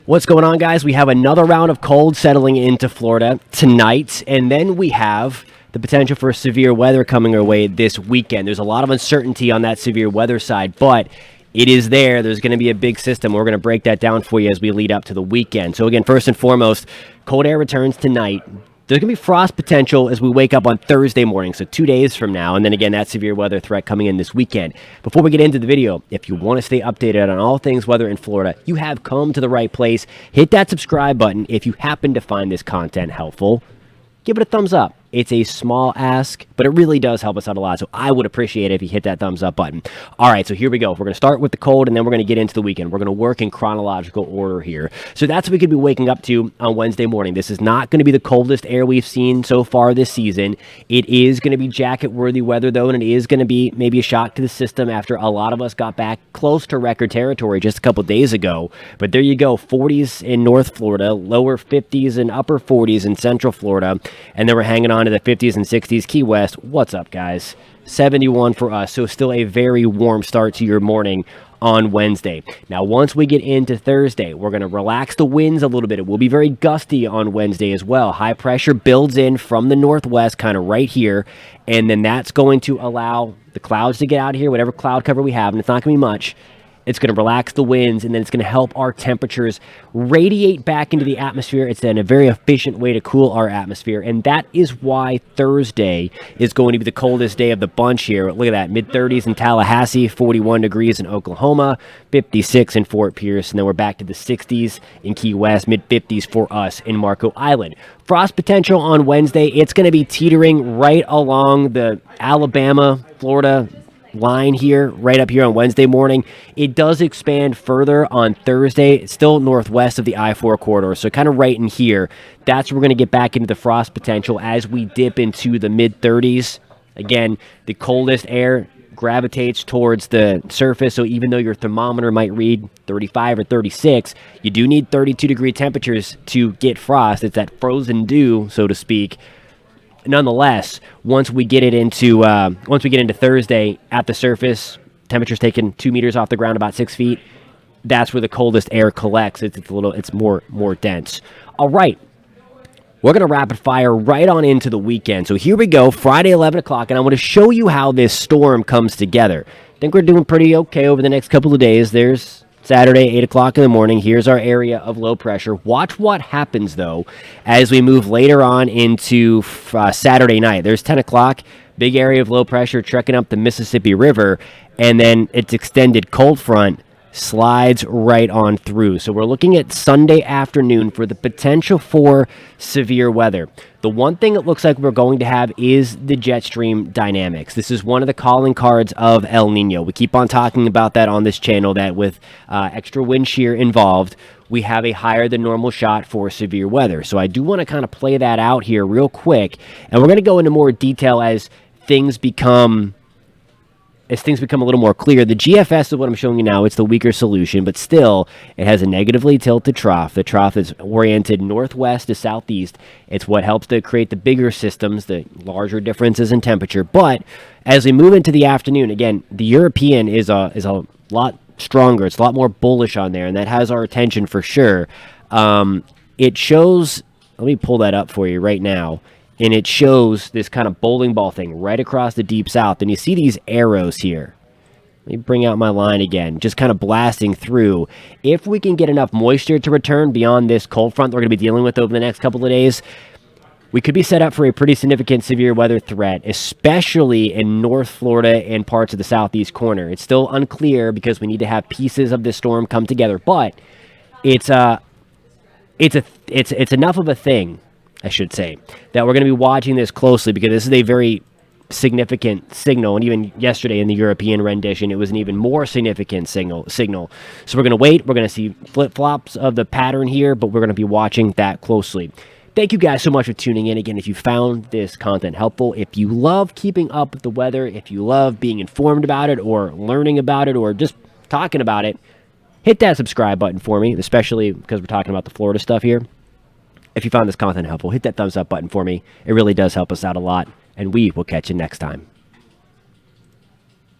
What's going on, guys? We have another round of cold settling into Florida tonight, and then we have the potential for severe weather coming our way this weekend. There's a lot of uncertainty on that severe weather side, but it is there. There's going to be a big system. We're going to break that down for you as we lead up to the weekend. So again, first and foremost, cold air returns tonight. There's going to be frost potential as we wake up on Thursday morning, so 2 days from now, and then again, that severe weather threat coming in this weekend. Before we get into the video, if you want to stay updated on all things weather in Florida, you have come to the right place. Hit that subscribe button. If you happen to find this content helpful, give it a thumbs up. It's a small ask, but it really does help us out a lot, so I would appreciate it if you hit that thumbs up button. All right, so here we go. We're going to start with the cold, and then we're going to get into the weekend. We're going to work in chronological order here. So that's what we could be waking up to on Wednesday morning. This is not going to be the coldest air we've seen so far this season. It is going to be jacket-worthy weather, though, and it is going to be maybe a shock to the system after a lot of us got back close to record territory just a couple days ago. But there you go, 40s in North Florida, lower 50s and upper 40s in Central Florida, and then we're hanging on to the 50s and 60s Key West. What's up, guys? 71 for us, so still a very warm start to your morning on Wednesday. Now, once we get into Thursday, we're going to relax the winds a little bit. It will be very gusty on Wednesday as well. High pressure builds in from the northwest, kind of right here, and then that's going to allow the clouds to get out of here, whatever cloud cover we have, and it's not going to be much. It's going to relax the winds, and then it's going to help our temperatures radiate back into the atmosphere. It's then a very efficient way to cool our atmosphere, and that is why Thursday is going to be the coldest day of the bunch here. Look at that, mid-30s in Tallahassee, 41 degrees in Oklahoma, 56 in Fort Pierce, and then we're back to the 60s in Key West, mid-50s for us in Marco Island. Frost potential on Wednesday. It's going to be teetering right along the Alabama, Florida line here, right up here on Wednesday morning. It does expand further on Thursday. It's still northwest of the I-4 corridor, so kind of right in here. That's where we're going to get back into the frost potential as we dip into the mid-30s. Again, the coldest air gravitates towards the surface, so even though your thermometer might read 35 or 36, you do need 32-degree temperatures to get frost. It's that frozen dew, so to speak. Nonetheless, once we get into Thursday at the surface, temperatures taken 2 meters off the ground, about 6 feet. That's where the coldest air collects. It's more dense. All right, we're gonna rapid fire right on into the weekend. So here we go, Friday 11 o'clock, and I want to show you how this storm comes together. I think we're doing pretty okay over the next couple of days. There's Saturday, 8 o'clock in the morning. Here's our area of low pressure. Watch what happens, though, as we move later on into Saturday night. There's 10 o'clock, big area of low pressure trekking up the Mississippi River, and then its extended cold front slides right on through. So we're looking at Sunday afternoon for the potential for severe weather. The one thing it looks like we're going to have is the jet stream dynamics. This is one of the calling cards of El Nino. We keep on talking about that on this channel, that with extra wind shear involved, we have a higher than normal shot for severe weather. So I do want to kind of play that out here real quick, and we're going to go into more detail as things become a little more clear. The GFS is what I'm showing you now. It's the weaker solution, but still, it has a negatively tilted trough. The trough is oriented northwest to southeast. It's what helps to create the bigger systems, the larger differences in temperature. But as we move into the afternoon, again, the European is a lot stronger. It's a lot more bullish on there, and that has our attention for sure. It shows, let me pull that up for you right now. And it shows this kind of bowling ball thing right across the deep south. And you see these arrows here. Let me bring out my line again, just kind of blasting through. If we can get enough moisture to return beyond this cold front we're going to be dealing with over the next couple of days, we could be set up for a pretty significant severe weather threat, especially in North Florida and parts of the southeast corner. It's still unclear because we need to have pieces of this storm come together, but it's enough of a thing, I should say, that we're going to be watching this closely, because this is a very significant signal. And even yesterday in the European rendition, it was an even more significant signal. So we're going to wait. We're going to see flip-flops of the pattern here, but we're going to be watching that closely. Thank you guys so much for tuning in. Again, if you found this content helpful, if you love keeping up with the weather, if you love being informed about it or learning about it or just talking about it, hit that subscribe button for me, especially because we're talking about the Florida stuff here. If you found this content helpful, hit that thumbs up button for me. It really does help us out a lot, and we will catch you next time.